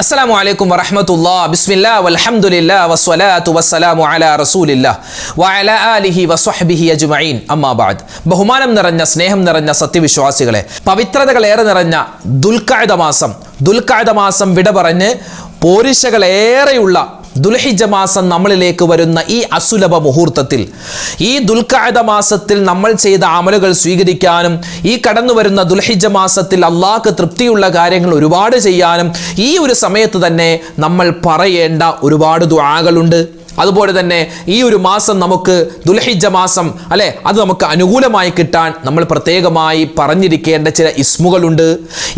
അസ്സലാമു അലൈക്കും വറഹ്മത്തുള്ളാഹി ബിസ്മില്ലാഹി വൽഹംദുലില്ലാഹി വസ്സലാത്തു വസ്സലാമു അലാ റസൂലില്ലാഹ് വഅലാ ആലിഹി വസ്വഹ്ബിഹി അജ്മഈൻ അമ്മാ ബഅദ്. ബഹുമാനം നിറഞ്ഞ സ്നേഹം നിറഞ്ഞ സത്യവിശ്വാസികളെ, പവിത്രതകളേറെ നിറഞ്ഞ ദുൽഖഅദ മാസം വിട പറഞ്ഞ് പോരിശകളേറെയുള്ള ദുൽഹിജ്ജ മാസം നമ്മളിലേക്ക് വരുന്ന ഈ അസുലഭ മുഹൂർത്തത്തിൽ, ഈ ദുൽഖഅദ മാസത്തിൽ നമ്മൾ ചെയ്ത അമലുകൾ സ്വീകരിക്കാനും ഈ കടന്നു വരുന്ന ദുൽഹിജ്ജ മാസത്തിൽ അള്ളാഹ്ക്ക് തൃപ്തിയുള്ള കാര്യങ്ങൾ ഒരുപാട് ചെയ്യാനും ഈ ഒരു സമയത്ത് തന്നെ നമ്മൾ പറയേണ്ട ഒരുപാട് ദുആകളുണ്ട്. അതുപോലെ തന്നെ ഈ ഒരു മാസം നമുക്ക് ദുൽഹിജ്ജ മാസം അല്ലെ, അത് നമുക്ക് അനുകൂലമായി കിട്ടാൻ നമ്മൾ പ്രത്യേകമായി പറഞ്ഞിരിക്കേണ്ട ചില ഇസ്മുകളുണ്ട്.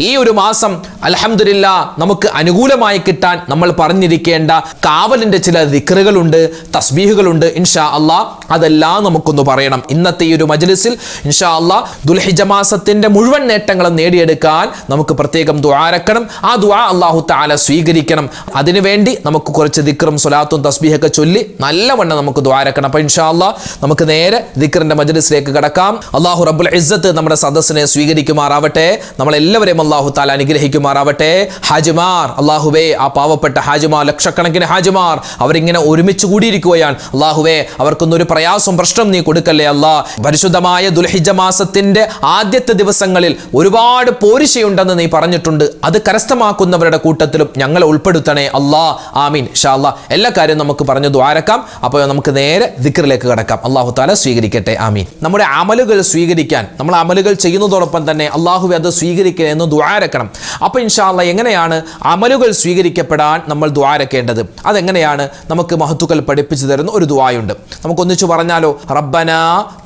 ഈ ഒരു മാസം അൽഹംദുലില്ലാ നമുക്ക് അനുകൂലമായി കിട്ടാൻ നമ്മൾ പറഞ്ഞിരിക്കേണ്ട കാവലിൻ്റെ ചില ദിക്റുകളുണ്ട്, തസ്ബീഹുകളുണ്ട്. ഇൻഷാ അള്ളാഹ് അതെല്ലാം നമുക്കൊന്ന് പറയണം ഇന്നത്തെ ഈ ഒരു മജ്ലിസിൽ. ഇൻഷാ അള്ളാഹ് ദുൽഹിജ്ജ മാസത്തിന്റെ മുഴുവൻ നേട്ടങ്ങളും നേടിയെടുക്കാൻ നമുക്ക് പ്രത്യേകം ദുആരക്കണം. ആ ദുആ അല്ലാഹു തആല സ്വീകരിക്കണം. അതിനുവേണ്ടി നമുക്ക് കുറച്ച് ദിക്റും സ്വലാത്തും തസ്ബീഹൊക്കെ ചൊല്ലി നല്ലവണ്ണം നമുക്ക് ദുആരക്കണം. അപ്പോൾ ഇൻഷാ അള്ളാഹ് നമുക്ക് നേരെ ദിക്റിന്റെ മജ്ലിസിലേക്ക് കടക്കാം. അല്ലാഹു റബ്ബുൽ ഇസ്സത്ത് നമ്മുടെ സദസ്സിനെ സ്വീകരിക്കുമാറാവട്ടെ. നമ്മളെല്ലാവരെയും അല്ലാഹു തആല അനുഗ്രഹിക്കുമാറാവട്ടെ. ഹാജിമാർ, അല്ലാഹുവേ ആ പാവപ്പെട്ട ഹാജിമാർ, ലക്ഷക്കണക്കിന് ഹാജിമാർ അവരിങ്ങനെ ഒരുമിച്ച് കൂടിയിരിക്കുകയാണ്. അല്ലാഹുവേ അവർക്കൊന്നൊരു പ്രയാസം പ്രശ്നം നീ കൊടുക്കല്ലേ അല്ലാ. പരിശുദ്ധമായ ദുൽഹിജ്ജ മാസത്തിന്റെ ആദ്യത്തെ ദിവസങ്ങളിൽ ഒരുപാട് പോരിശയുണ്ടെന്ന് നീ പറഞ്ഞിട്ടുണ്ട്. അത് കരസ്ഥമാക്കുന്നവരുടെ കൂട്ടത്തിലും ഞങ്ങളെ ഉൾപ്പെടുത്തണേ അല്ലാ. ആമീൻ ഇൻഷാ അല്ലാഹ്. എല്ലാ കാര്യവും നമുക്ക് പറഞ്ഞു ദ്വാരക്കാം. അപ്പോൾ നമുക്ക് നേരെ ദിക്റിലേക്ക് കടക്കാം. അല്ലാഹു തആല സ്വീകരിക്കട്ടെ. ആമീൻ. നമ്മുടെ അമലുകൾ സ്വീകരിക്കാൻ, നമ്മൾ അമലുകൾ ചെയ്യുന്നതോടൊപ്പം തന്നെ അല്ലാഹുവേ അത് സ്വീകരിക്കണേ എന്ന് ദുആരക്കണം. അപ്പോൾ ഇൻഷാ അല്ലാഹ് എങ്ങനെയാണ് അമലുകൾ സ്വീകരിക്കപ്പെടാൻ നമ്മൾ ദുആരക്കേണ്ടത്? അതെങ്ങനെയാണ് നമുക്ക് മഹത്തുക്കൾ പഠിപ്പിച്ചു തരുന്ന ഒരു ദുആയുണ്ട്. നമുക്കൊന്നിച്ചു പറഞ്ഞാലോ? റബ്ബനാ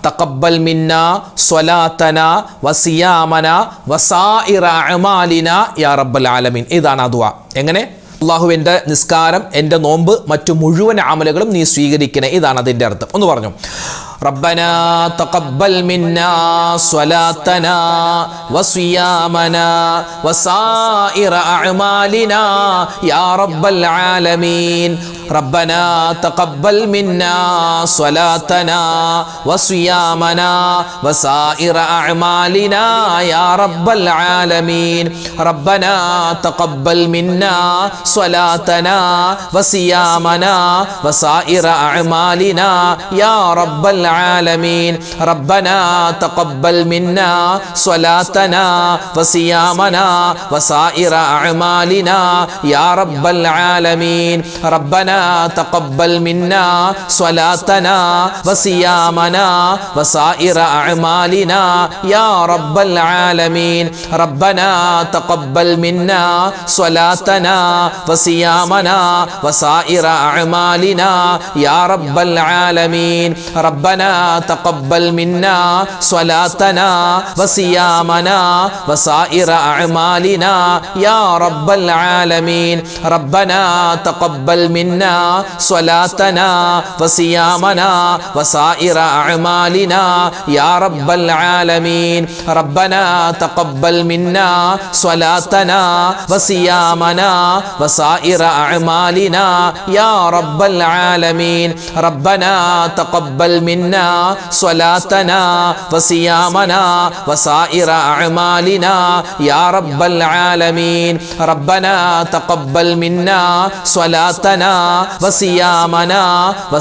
തഖബ്ബൽ മിന്നാ സ്വലാത്തനാ വസിയാമനാ വസായിറ അഅമാലിനാ യാ റബ്ബൽ ആലമീൻ. ഇതാണ് ആ ദുആ. എങ്ങനെ? അല്ലാഹുവിൻ്റെ നിസ്കാരം, എൻ്റെ നോമ്പ്, മറ്റു മുഴുവൻ അമലുകളും നീ സ്വീകരിക്കണേ. ഇതാണ് അതിൻ്റെ അർത്ഥം. ഒന്ന് പറഞ്ഞു. റബ്ബനാ തഖബ്ബൽ മിന്നാ സ്വലാത്തനാ വസിയാമനാ വസായിറ അഅമാലിനാ യാ റബ്ബൽ ആലമീൻ. റബ്ബനാ തഖബ്ബൽ മിന്നാ സ്വലാത്തനാ വസിയാമനാ വസായിറ അഅമാലിനാ യാ റബ്ബൽ ആലമീൻ. റബ്ബനാ തഖബ്ബൽ മിന്നാ സ്വലാത്തനാ വസിയാമനാ വസായിറ അഅമാലിനാ യാ റബ്ബൽ العالمين. ربنا تقبل منا صلاتنا وصيامنا وسائر أعمالنا يا رب العالمين. ربنا تقبل منا صلاتنا وصيامنا وسائر أعمالنا يا رب العالمين. ربنا تقبل منا صلاتنا وصيامنا وسائر أعمالنا يا رب العالمين. ربنا تقبل منا صلاتنا وصيامنا وسائر أعمالنا يا رب العالمين. ربنا تقبل منا صلاتنا وصيامنا وسائر أعمالنا يا رب العالمين. ربنا تقبل منا صلاتنا وصيامنا وسائر أعمالنا يا رب العالمين. ربنا تقبل منا صلاتنا وصيامنا وسائر أعمالنا يا رب العالمين. ربنا تقبل منا صلاتنا وصيامنا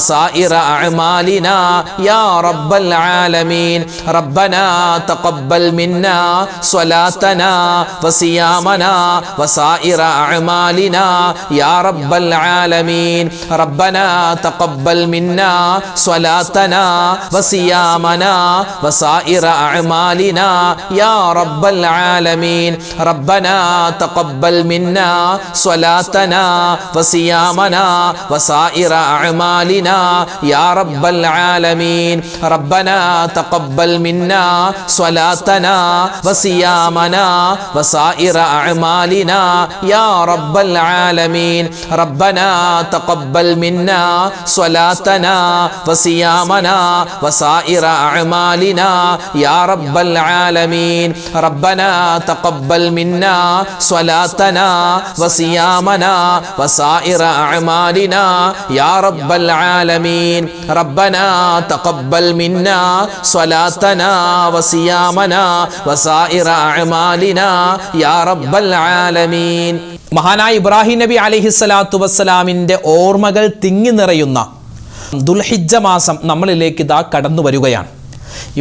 وسائر أعمالنا يا رب العالمين. ربنا تقبل منا صلاتنا وصيامنا وسائر أعمالنا يا رب العالمين. ربنا تقبل منا صلاتنا وصيامنا وسائر أعمالنا يا رب العالمين. ربنا تقبل منا صلاتنا وصيامنا وسائر أعمالنا يا رب العالمين. ربنا تقبل منا صلاتنا وصيامنا وسائر أعمالنا يا رب العالمين. ربنا تقبل منا صلاتنا وصيامنا وسائر أعمالنا يا رب العالمين ربنا تقبل منا صلاتنا وصيامنا وسائر أعمالنا يا رب العالمين ربنا تقبل منا صلاتنا وصيامنا وسائر أعمالنا يا رب العالمين. മഹാനായ ഇബ്രാഹിം നബി അലൈഹിസ്സലാത്തു വസ്സലാമിൻ്റെ ഓർമ്മകൾ തിങ്ങി നിറയുന്ന ദുൽഹിജ്ജ മാസം നമ്മളിലേക്ക് ഇതാ കടന്നു വരികയാണ്.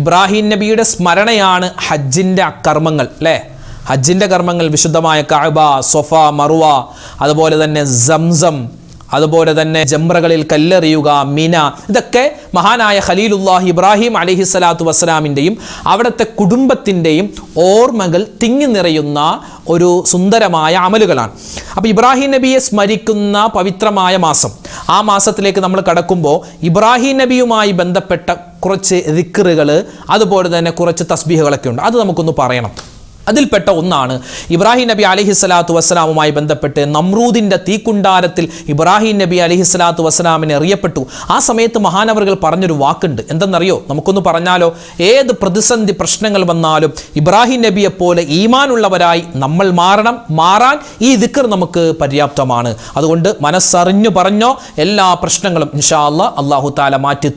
ഇബ്രാഹിം നബിയുടെ സ്മരണയാണ് ഹജ്ജിൻ്റെ അക്കർമ്മങ്ങൾ അല്ലേ? ഹജ്ജിൻ്റെ കർമ്മങ്ങൾ വിശുദ്ധമായ കഅബ, സൊഫ, മറുവ, അതുപോലെ തന്നെ സംസം, അതുപോലെ തന്നെ ജംറകളിൽ കല്ലെറിയുക, മിന, ഇതൊക്കെ മഹാനായ ഖലീലുല്ലാഹി ഇബ്രാഹിം അലൈഹിസ്സലാത്തു വസ്സലാമിൻ്റെയും അവിടുത്തെ കുടുംബത്തിൻ്റെയും ഓർമ്മകൾ തിങ്ങി നിറയുന്ന ഒരു സുന്ദരമായ അമലുകളാണ്. അപ്പോൾ ഇബ്രാഹിം നബിയെ സ്മരിക്കുന്ന പവിത്രമായ മാസം, ആ മാസത്തിലേക്ക് നമ്മൾ കടക്കുമ്പോൾ ഇബ്രാഹിം നബിയുമായി ബന്ധപ്പെട്ട കുറച്ച് ദിക്റുകൾ, അതുപോലെ തന്നെ കുറച്ച് തസ്ബീഹുകളൊക്കെ ഉണ്ട്. അത് നമുക്കൊന്ന് പറയണം. അതിൽപ്പെട്ട ഒന്നാണ് ഇബ്രാഹിം നബി അലൈഹിസ്സലാത്തു വസ്സലാമുമായി ബന്ധപ്പെട്ട് നമ്രൂദിൻ്റെ തീക്കുണ്ടാരത്തിൽ ഇബ്രാഹിം നബി അലൈഹിസ്സലാത്തു വസ്സലാമിനെ എറിയപ്പെട്ടു. ആ സമയത്ത് മഹാനവറുകൾ പറഞ്ഞൊരു വാക്കുണ്ട്. എന്തെന്നറിയോ? നമുക്കൊന്ന് പറഞ്ഞാലോ? ഏത് പ്രതിസന്ധി പ്രശ്നങ്ങൾ വന്നാലും ഇബ്രാഹിം നബിയെ പോലെ ഈമാനുള്ളവരായി നമ്മൾ മാറാൻ ഈ ദിക്ർ നമുക്ക് പര്യാപ്തമാണ്. അതുകൊണ്ട് മനസ്സറിഞ്ഞു പറഞ്ഞോ, എല്ലാ പ്രശ്നങ്ങളും ഇൻഷാ അല്ലാഹ് അല്ലാഹു തആല മാറ്റി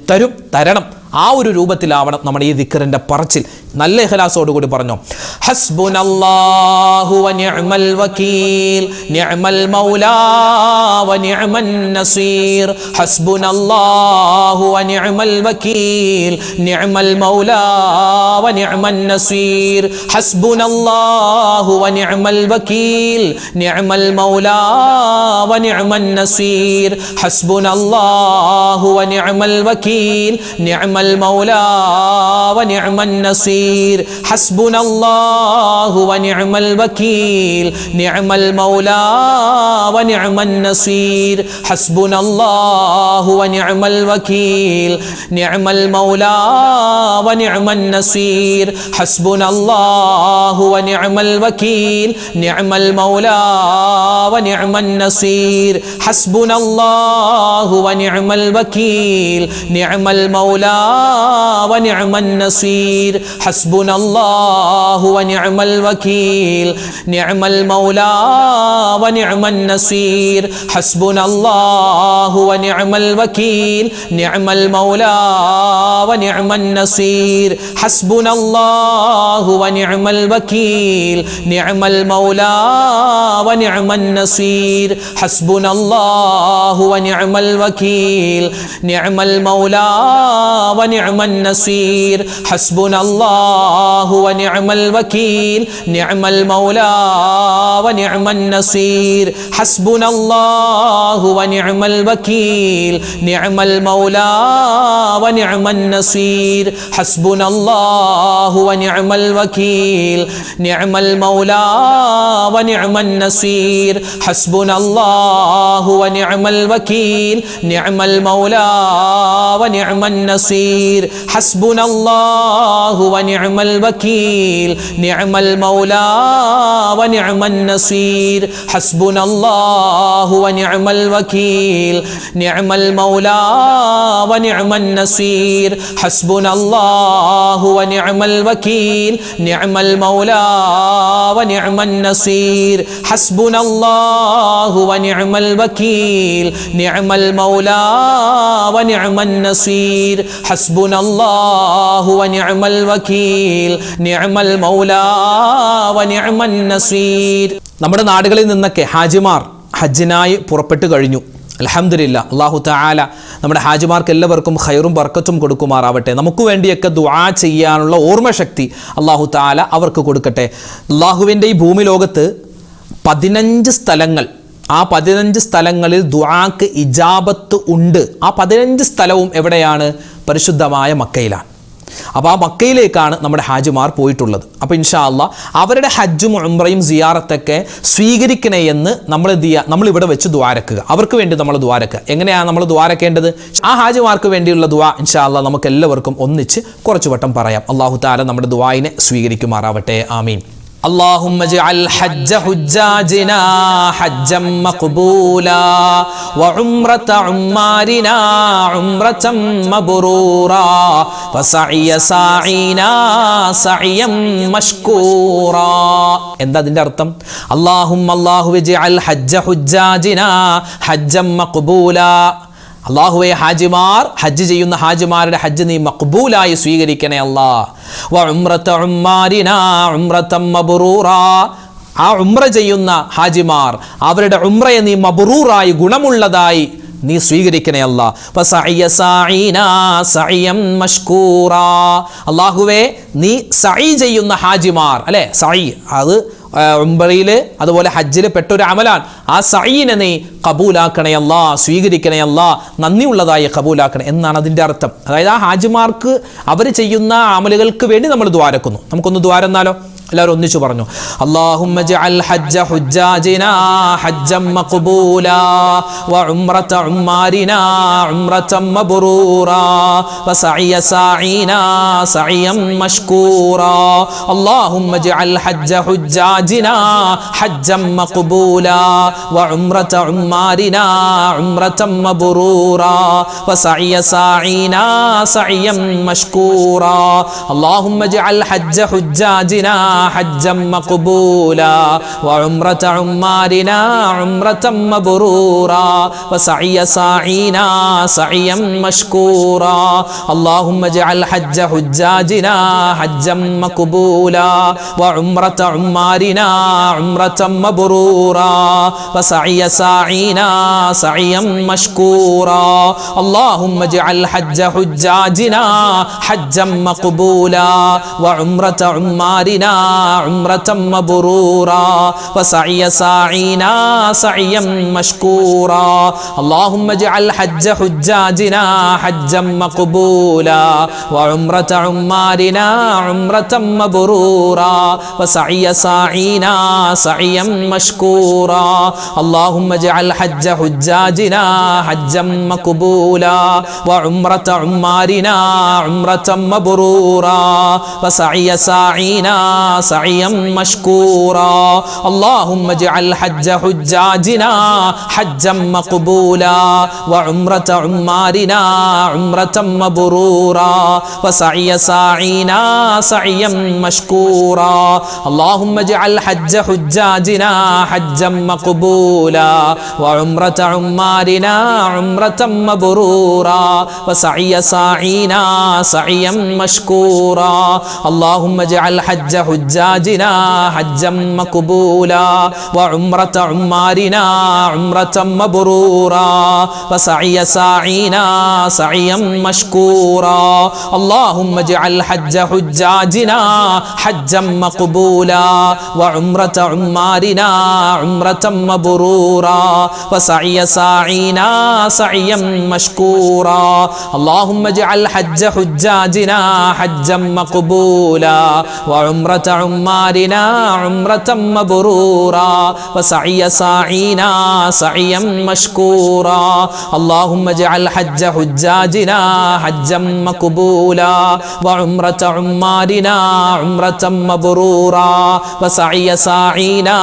തരണം. ആ ഒരു രൂപത്തിലാവണം നമ്മുടെ ഈ ദിക്റിൻ്റെ പറച്ചിൽ. നല്ല ഇഖ്ലാസോടുകൂടി പറഞ്ഞോ. ഹസ്ബുനല്ലാഹു വ നിഅമൽ വകീൽ നിഅമൽ മൗലാ വ നിഅമൻ നസീർ ഹസ്ബുനല്ലാഹു വ നിഅമൽ വകീൽ നിഅമൽ മൗലാ വ നിഅമൻ നസീർ ഹസ്ബുനല്ലാഹു വ നിഅമൽ വകീൽ നിഅമൽ മൗലാ വ നിഅമൻ നസീർ ഹസ്ബുനല്ലാഹു വ നിഅമൽ വകീൽ നിഅമൽ المولى ونعم النصير حسبنا الله ونعم الوكيل نعم المولى ونعم النصير حسبنا الله ونعم الوكيل نعم المولى ونعم النصير حسبنا الله ونعم الوكيل نعم المولى ونعم النصير حسبنا الله ونعم الوكيل نعم المولى ونعم النصير حسبنا الله ونعم الوكيل نعم المولى ونعم النصير حسبنا الله ونعم الوكيل نعم المولى ونعم النصير حسبنا الله ونعم الوكيل نعم المولى ونعم النصير حسبنا الله ونعم الوكيل نعم المولى ونعم النصير حسبنا الله ونعم الوكيل نعم المولى ونعم النصير حسبنا الله ونعم الوكيل نعم المولى ونعم النصير حسبنا الله ونعم الوكيل نعم المولى ونعم النصير حسبنا الله ونعم الوكيل نعم المولى ونعم النصير حسبنا الله ونعم الوكيل نعم المولى ونعم النصير حسبنا الله ونعم الوكيل نعم المولى ونعم النصير حسبنا الله ونعم الوكيل نعم المولى ونعم النصير حسبنا الله ونعم الوكيل نعم المولى ونعم النصير حسبنا الله ونعم الوكيل نعم المولى ونعم النصير. നമ്മുടെ നാടുകളിൽ നിന്നൊക്കെ ഹാജിമാർ ഹജ്ജിനായി പുറപ്പെട്ടു കഴിഞ്ഞു. അൽഹംദുലില്ലാ, അല്ലാഹു തആല നമ്മുടെ ഹാജിമാർക്ക് എല്ലാവർക്കും ഖൈറും ബർക്കത്തും കൊടുക്കുമാറാവട്ടെ. നമുക്ക് വേണ്ടിയൊക്കെ ദുആ ചെയ്യാനുള്ള ഓർമ്മശക്തി അല്ലാഹു തആല അവർക്ക് കൊടുക്കട്ടെ. അല്ലാഹുവിൻ്റെ ഈ ഭൂമി ലോകത്ത് 15 സ്ഥലങ്ങൾ, ആ 15 സ്ഥലങ്ങളിൽ ദുആക്ക് ഇജാബത്ത് ഉണ്ട്. ആ 15 സ്ഥലവും എവിടെയാണ്? പരിശുദ്ധമായ മക്കയിലാണ്. അപ്പോൾ ആ മക്കയിലേക്കാണ് നമ്മുടെ ഹാജിമാർ പോയിട്ടുള്ളത്. അപ്പോൾ ഇൻഷാ അല്ലാഹ് അവരുടെ ഹജ്ജും ഉംറയും സിയാറത്തൊക്കെ സ്വീകരിക്കണേ എന്ന് നമ്മളിവിടെ വെച്ച് ദ്വാരക്കുക. അവർക്ക് വേണ്ടി നമ്മൾ ദ്വാരക്കുക. എങ്ങനെയാണ് നമ്മൾ ദ്വാരക്കേണ്ടത്? ആ ഹാജിമാർക്ക് വേണ്ടിയുള്ള ദുആ ഇൻഷാ അല്ലാഹ് നമുക്ക് എല്ലാവർക്കും ഒന്നിച്ച് കുറച്ചു വട്ടം പറയാം. അല്ലാഹു തആല നമ്മുടെ ദുആയിനെ സ്വീകരിക്കുമാറാവട്ടെ. ആമീൻ. اللهم اجعل حج حجاجنا حجا مقبولا وعمرة عمارنا عمرة مبرورا وسعي ساعينا سعيا مشكورا. എന്താ അതിന്റെ അർത്ഥം? അല്ലാഹു اجعل حج حجاجنا حجا مقبولا. അല്ലാഹുവേ, ഹാജിമാർ ഹജ്ജ് ചെയ്യുന്ന ഹാജിമാരുടെ ഹജ്ജ് നീ മഖ്ബൂലായി സ്വീകരിക്കണേ അല്ലാ. വ ഉംറത ഉമ്മാരിനാ ഉംറതൻ മബ്റൂറാ. ആ ഉംറ ചെയ്യുന്ന ഹാജിമാർ അവരുടെ ഉംറയെ നീ മബ്റൂറായി ഗുണമുള്ളതായി നീ സ്വീകരിക്കണേ അല്ലാ. വസഅയ സഈനാ സഅയം മഷ്കൂറാ. അല്ലാഹുവേ, നീ സഈ ചെയ്യുന്ന ഹാജിമാർ, അല്ലേ, സഈ അത് ഉംറയിൽ അതുപോലെ ഹജ്ജിൽ പെട്ടൊരു അമലാണ്. ആ സഈനെ നീ കബൂലാക്കണേ അല്ലാ, സ്വീകരിക്കണേ അല്ലാ, നന്ദിയുള്ളതായി കബൂലാക്കണേ എന്നാണ് അതിൻ്റെ അർത്ഥം. അതായത് ആ ഹാജിമാർക്ക് അവർ ചെയ്യുന്ന അമലുകൾക്ക് വേണ്ടി നമ്മൾ ദ്വാരക്കുന്നു. നമുക്കൊന്ന് ദ്വാരന്നാലോ? എല്ലാവരും ഒന്നിച്ചു പറഞ്ഞു. അല്ലാഹുമ്മ ജഅൽ ഹജ്ജ ഹുജ്ജാജിനാ ഹജ്ജൻ മഖ്ബൂലാ വ ഉംറത ഉമ്മാരിനാ ഉംറതൻ മബ്റൂറാ വ സഅയ സഈനാ സഅയം മഷ്കൂറാ. അല്ലാഹുമ്മ ജഅൽ ഹജ്ജ ഹുജ്ജാജിനാ ഹജ്ജൻ മഖ്ബൂലാ വ ഉംറത ഉമ്മാരിനാ ഉംറതൻ മബ്റൂറാ വ സഅയ സഈനാ സഅയം മഷ്കൂറാ. അല്ലാഹുമ്മ ജഅൽ ഹജ്ജ ഹുജ്ജാജിനാ حجا مقبولا وعمرة عمارنا عمرة مبرورا وسعي ساعينا سعيا مشكورا. اللهم اجعل حج حجاجنا حجا مقبولا وعمرة عمارنا عمرة مبرورا وسعي ساعينا سعيا مشكورا. اللهم اجعل حج حجاجنا حجا مقبولا وعمرة عمارنا عمرة مبرورا وسعي ساعينا سعيا مشكورا. اللهم اجعل حج حجاجنا حجا مقبولا وعمرة عمارنا عمرة مبرورا وسعي ساعينا سعيا مشكورا. اللهم اجعل حج حجاجنا حجا مقبولا وعمرة عمارنا عمرة مبرورا وسعي ساعينا سعيا مشكورا. اللهم اجعل حج حجاجنا حجا مقبولا وعمرة عمارنا عمرة مبرورا وسعي ساعينا سعيا مشكورا. اللهم اجعل حج حجاجنا حجا مقبولا وعمرة عمارنا عمرة مبرورا وسعي ساعينا سعيا مشكورا. اللهم اجعل حج حجاجنا حجا مقبولا وعمرة عمارنا عمرة مبرورا وسعي ساعينا سعيا مشكورا. اللهم اجعل حج حجاجنا حجا مقبولا وعمرة عمارنا عمرة مبرورا وسعي ساعينا سعيا مشكورا. اللهم اجعل حج حجاجنا حجا مقبولا وعمرة عمارنا عمرة مبرورا وسعي ساعينا سعيا مشكورا. اللهم اجعل حج حجاجنا حجا مقبولا وعمرة عمارنا عمرة مبرورا وسعي ساعينا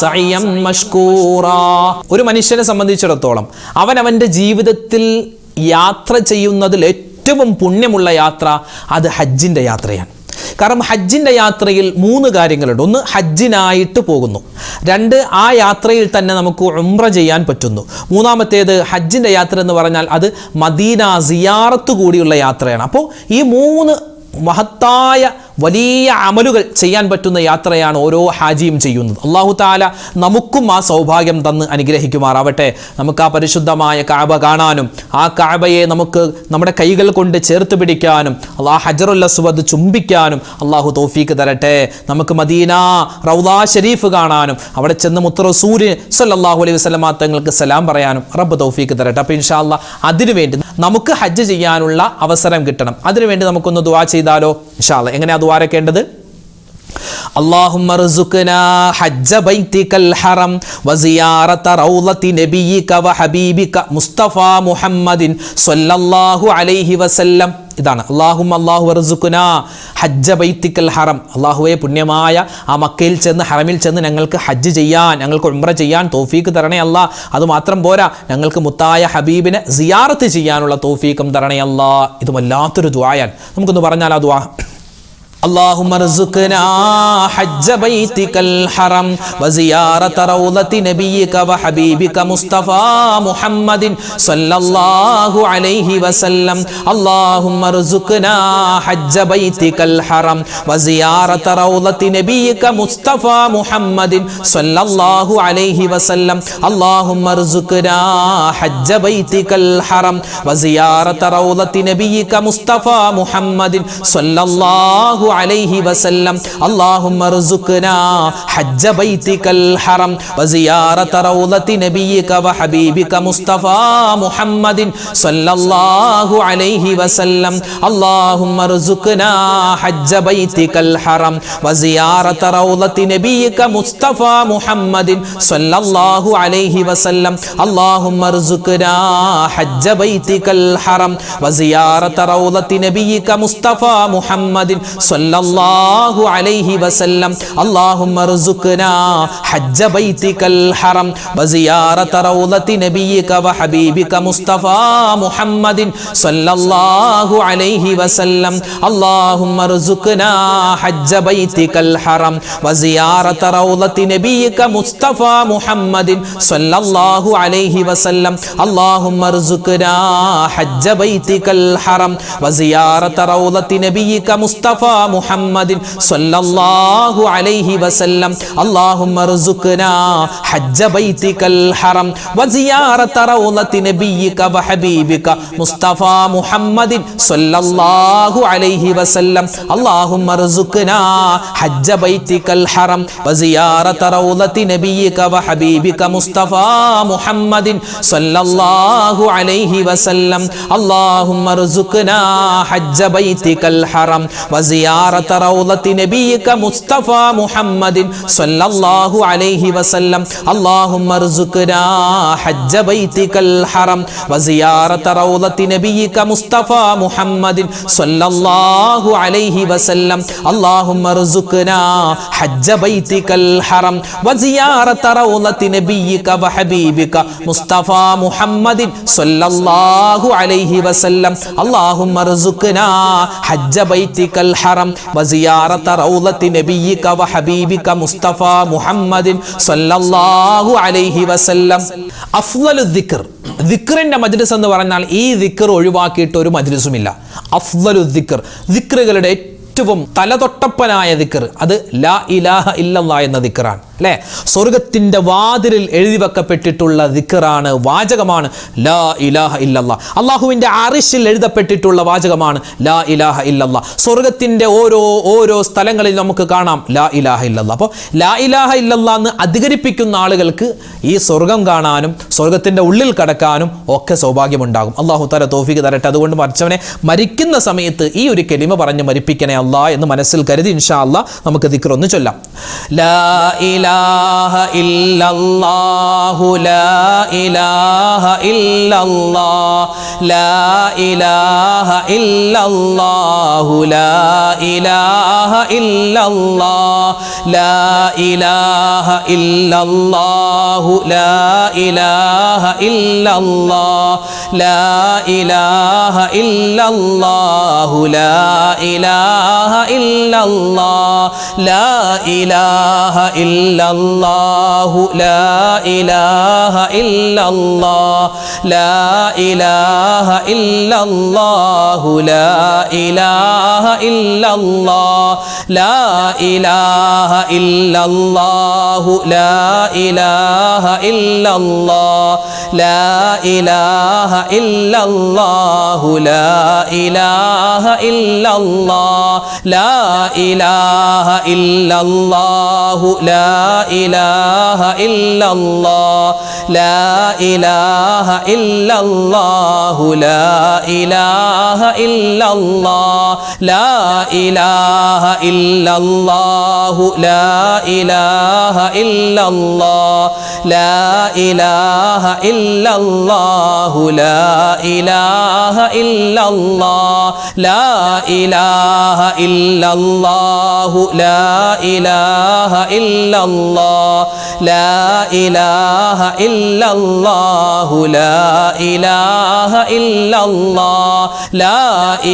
سعيا مشكورا. ഒരു മനുഷ്യനെ സംബന്ധിച്ചിടത്തോളം അവനവൻ്റെ ജീവിതത്തിൽ യാത്ര ചെയ്യുന്നതിൽ ഏറ്റവും പുണ്യമുള്ള യാത്ര അത് ഹജ്ജിൻ്റെ യാത്രയാണ്. കാരണം ഹജ്ജിൻ്റെ യാത്രയിൽ 3 കാര്യങ്ങളുണ്ട്. ഒന്ന്, ഹജ്ജിനായിട്ട് പോകുന്നു. 2, ആ യാത്രയിൽ തന്നെ നമുക്ക് ഉംറ ചെയ്യാൻ പറ്റുന്നു. മൂന്നാമത്തേത്, ഹജ്ജിൻ്റെ യാത്ര എന്ന് പറഞ്ഞാൽ അത് മദീന സിയാറത്ത് കൂടിയുള്ള യാത്രയാണ്. അപ്പോൾ ഈ 3 മഹത്തായ വലിയ അമലുകൾ ചെയ്യാൻ പറ്റുന്ന യാത്രയാണ് ഓരോ ഹാജിയും ചെയ്യുന്നത്. അല്ലാഹു തആല നമുക്കും ആ സൗഭാഗ്യം തന്ന് അനുഗ്രഹിക്കുമാറാവട്ടെ. നമുക്ക് ആ പരിശുദ്ധമായ കഅബ കാണാനും ആ കഅബയെ നമുക്ക് നമ്മുടെ കൈകൾ കൊണ്ട് ചേർത്ത് പിടിക്കാനും ഹജറുൽ അസ്വദ് ചുംബിക്കാനും അല്ലാഹു തൗഫീക്ക് തരട്ടെ. നമുക്ക് മദീന റൗള ഷരീഫ് കാണാനും അവിടെ ചെന്ന് മുത്ത് റസൂൽ സ്വല്ലല്ലാഹു അലൈഹി വസല്ലമ തങ്ങൾക്ക് സലാം പറയാനും റബ്ബ് തൗഫീക്ക് തരട്ടെ. അപ്പോൾ ഇൻഷാ അല്ലാഹ് അതിനുവേണ്ടി നമുക്ക് ഹജ്ജ് ചെയ്യാനുള്ള അവസരം കിട്ടണം. അതിനുവേണ്ടി നമുക്കൊന്ന് ദുആ ചെയ്താലോ? ഇൻഷാ അല്ലാഹ് എങ്ങനെയാ ദുആരക്കേണ്ടത്? اللهم ارزقنا حج بيتك الحرم وزيارة روضة نبيك وحبيبك مصطفى محمد صلى الله عليه وسلم ഇതാണ് അല്ലാഹുമ്മ അല്ലാഹു വർസുഖ്നാ ഹജ്ജ ബൈത്തിക്കൽ ഹറം. അല്ലാഹുവേ, പുണ്യമായ ആ മക്കയിൽ ചെന്ന് ഹറമിൽ ചെന്ന് ഞങ്ങൾക്ക് ഹജ്ജ് ചെയ്യാൻ, ഞങ്ങൾക്ക് ഉംറ ചെയ്യാൻ തൗഫീക്ക് തരണേ അല്ലാ. അതുമാത്രം പോരാ, ഞങ്ങൾക്ക് മുത്തായ ഹബീബിനെ സിയാറത്ത് ചെയ്യാനുള്ള തൗഫീക്കും തരണേ അല്ലാ. ഇത് വല്ലാത്തൊരു ദുആയാണ്. നമുക്കൊന്ന് പറഞ്ഞാൽ ആ ദുആ. اللهم ارزقنا حج بيتك الحرم وزيارة روضة نبيك وحبيبك مصطفى محمد صلى الله عليه وسلم. اللهم ارزقنا حج بيتك الحرم وزيارة روضة نبيك مصطفى محمد صلى الله عليه وسلم. اللهم ارزقنا حج بيتك الحرم وزيارة روضة نبيك مصطفى محمد صلى الله عليه وسلم. اللهم ارزقنا حج بيتك الحرم وزيارة روضة نبيك وحبيبك مصطفى محمد صلى الله عليه وسلم. اللهم ارزقنا حج بيتك الحرم وزيارة روضة نبيك مصطفى محمد صلى الله عليه وسلم. اللهم ارزقنا حج بيتك الحرم وزيارة روضة نبيك مصطفى محمد صلى الله عليه وسلم. اللهم ارزقنا حج بيتك الحرم وزيارة روضة نبيك وحبيبك مصطفى محمد صلى الله عليه وسلم. اللهم ارزقنا حج بيتك الحرم وزيارة روضة نبيك مصطفى محمد صلى الله عليه وسلم. اللهم ارزقنا حج بيتك الحرم وزيارة روضة نبيك مصطفى محمد صلى الله عليه وسلم. اللهم ارزقنا حج بيتك الحرم وزيارة روضة نبيك وحبيبك مصطفى محمد صلى الله عليه وسلم. اللهم ارزقنا حج بيتك الحرم وزيارة روضة نبيك وحبيبك مصطفى محمد صلى الله عليه وسلم. اللهم ارزقنا حج بيتك الحرم وزيارة روضة نبيك مصطفى محمد صلى الله عليه وسلم. اللهم ارزقنا حج بيتك الحرم وزيارة روضة نبيك مصطفى محمد صلى الله عليه وسلم. اللهم ارزقنا حج بيتك الحرم وزيارة روضة نبيك وحبيبك مصطفى محمد صلى الله عليه وسلم. اللهم ارزقنا حج بيتك الحرم وزيارة روضة نبيك وحبيبك مصطفى محمد صلى الله عليه وسلم. أفضل الذكر ദിക്റിന്റെ മജ്ലിസ് എന്ന് പറഞ്ഞാൽ ഈ ദിക്ർ ഒഴിവാക്കിയിട്ട് ഒരു മജ്ലിസുമില്ല. അഫ്ളലു ദിക്ർ, ദിക്റുകളുടെ ഏറ്റവും തലതൊട്ടപ്പനായ ദിക്ർ അത് ലാ ഇലാഹ ഇല്ലല്ലാഹ് എന്ന ദിക്റാണ്. അല്ലേ? സ്വർഗത്തിൻ്റെ വാതിലിൽ എഴുതി വെക്കപ്പെട്ടിട്ടുള്ള ദിക്റാണ്, വാചകമാണ് ലാ ഇലാഹ ഇല്ലല്ലാഹ്. അള്ളാഹുവിൻ്റെ അർശിൽ എഴുതപ്പെട്ടിട്ടുള്ള വാചകമാണ് ലാ ഇലാഹ ഇല്ലല്ലാഹ്. സ്വർഗത്തിൻ്റെ ഓരോ സ്ഥലങ്ങളിൽ നമുക്ക് കാണാം ലാ ഇലാഹ ഇല്ലല്ലാഹ്. അപ്പോൾ ലാ ഇലാഹ ഇല്ലല്ലാഹ് എന്ന് അധികരിപ്പിക്കുന്ന ആളുകൾക്ക് ഈ സ്വർഗം കാണാനും സ്വർഗത്തിൻ്റെ ഉള്ളിൽ കടക്കാനും ഒക്കെ സൗഭാഗ്യമുണ്ടാകും. അള്ളാഹു തആല തൗഫീഖ് തരട്ടെ. അതുകൊണ്ട് മരിച്ചവനെ മരിക്കുന്ന സമയത്ത് ഈ ഒരു കലിമ പറഞ്ഞ് മരിപ്പിക്കണേ അല്ലാഹ് എന്ന് മനസ്സിൽ കരുതി ഇൻഷാ അല്ലാഹ് നമുക്ക് ദിക്ർ ഒന്ന് ചൊല്ലാം. ലാ ഇലാഹ ഇല്ലല്ലാഹു ലാ ഇലാഹ ഇല്ലല്ലാഹ് ലാ ഇലാഹ ഇല്ലല്ലാഹു ലാ ഇലാഹ ഇല്ലല്ലാഹ് ലാ ഇലാഹ ഇല്ലല്ലാഹു ലാ ഇലാഹ ഇല്ലല്ലാഹ് ലാ ഇലാഹ ഇല്ലല്ലാഹു ലാ ഇലാഹ ഇല്ലല്ലാഹ് ലാ ഇലാഹ ഇല്ലല്ലാഹു ലാ ഇലാഹ ഇല്ലല്ലാഹ് ലാ ഇലാഹ ഇല്ലല്ലാഹു ലാ ഇലാഹ ഇല്ലല്ലാഹ് ലാ ഇലാഹ ഇല്ലല്ലാഹു ലാ ഇലാഹ ഇല്ലല്ലാഹ് ലാ ഇലാഹ ഇല്ലല്ലാഹു ലാ ഇലാഹ ഇല്ലല്ലാഹ് ലാ ഇലാഹ ഇല്ലല്ലാഹു ലാ ഇലാഹ ഇല്ലല്ലാഹ് ലാ ഇലാഹ ഇല്ലല്ലാഹു ലാ ഇലാഹ ഇല്ലല്ലാഹ് ലാ ഇലാഹ ഇല്ലല്ലാഹു ലാ ഇലാഹ ഇല്ലല്ലാഹ് ലാ ഇലാഹ ഇല്ലല്ലാഹു ലാ ലാ ഇലാഹ ഇല്ലല്ലാഹ് ലാ ഇലാഹ ഇല്ലല്ലാഹു ലാ ഇലാഹ ഇല്ലല്ലാഹ് ലാ ഇലാഹ ഇല്ലല്ലാഹു ലാ ഇലാഹ ഇല്ലല്ലാഹ് ലാ